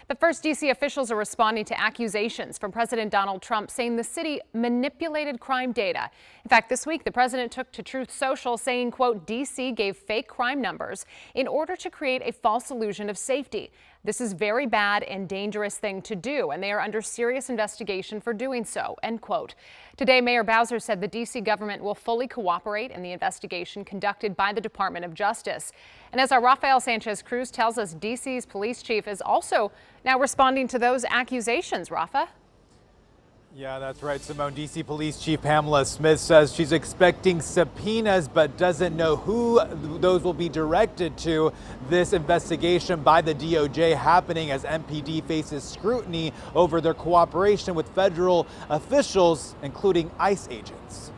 But first, D.C. officials are responding to accusations from President Donald Trump saying the city manipulated crime data. In fact, this week, the president took to Truth Social saying, quote, D.C. gave fake crime numbers in order to create a false illusion of safety. This is very bad and dangerous thing to do, and they are under serious investigation for doing so, end quote. Today, Mayor Bowser said the D.C. government will fully cooperate in the investigation conducted by the Department of Justice. And as our Rafael Sanchez Cruz tells us, D.C.'s police chief is also now responding to those accusations. Rafa? Yeah, that's right, Simone. D.C. Police Chief Pamela Smith says she's expecting subpoenas, but doesn't know who those will be directed to. This investigation by the DOJ happening as MPD faces scrutiny over their cooperation with federal officials, including ICE agents.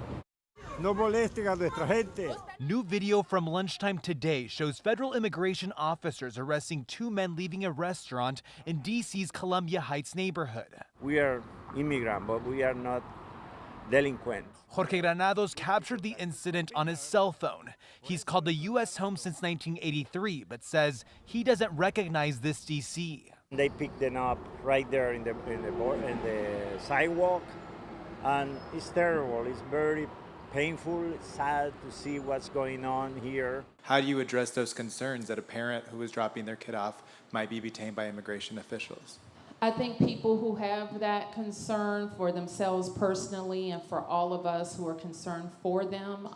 No molesten a nuestra gente. New video from lunchtime today shows federal immigration officers arresting two men leaving a restaurant in D.C.'s Columbia Heights neighborhood. We are immigrants, but we are not delinquents. Jorge Granados captured the incident on his cell phone. He's called the U.S. home since 1983, but says he doesn't recognize this D.C. They picked them up right there in the sidewalk, and it's terrible. It's very painful, sad to see what's going on here. How do you address those concerns that a parent who is dropping their kid off might be detained by immigration officials? I think people who have that concern for themselves personally and for all of us who are concerned for them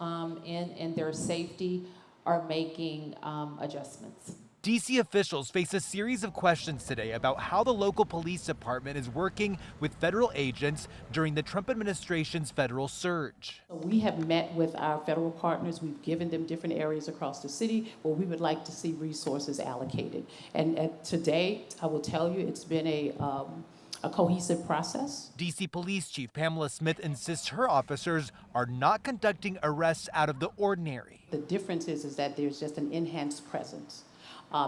and their safety are making adjustments. D.C. officials face a series of questions today about how the local police department is working with federal agents during the Trump administration's federal surge. We have met with our federal partners. We've given them different areas across the city where we would like to see resources allocated. And to date, I will tell you, it's been a cohesive process. D.C. Police Chief Pamela Smith insists her officers are not conducting arrests out of the ordinary. The difference is that there's just an enhanced presence.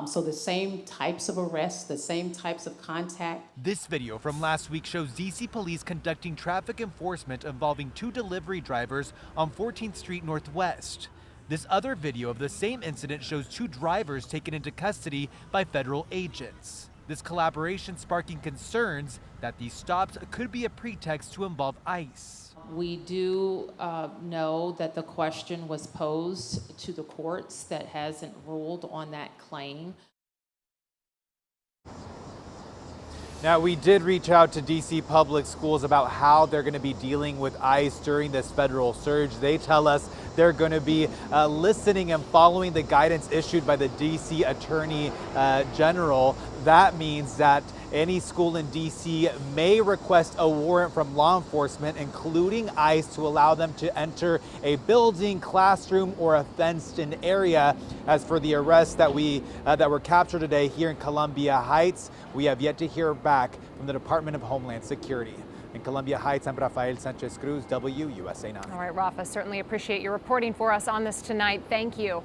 So the same types of arrests, the same types of contact. This video from last week shows D.C. police conducting traffic enforcement involving two delivery drivers on 14th Street Northwest. This other video of the same incident shows two drivers taken into custody by federal agents. This collaboration sparking concerns that these stops could be a pretext to involve ICE. We do know that the question was posed to the courts that hasn't ruled on that claim. Now, we did reach out to D.C. Public Schools about how they're going to be dealing with ICE during this federal surge. They tell us they're going to be listening and following the guidance issued by the D.C. Attorney General. That means that any school in D.C. may request a warrant from law enforcement, including ICE, to allow them to enter a building, classroom, or a fenced-in area. As for the arrests that were captured today here in Columbia Heights, we have yet to hear back from the Department of Homeland Security. In Columbia Heights, I'm Rafael Sanchez Cruz, WUSA 9. All right, Rafa, certainly appreciate your reporting for us on this tonight. Thank you.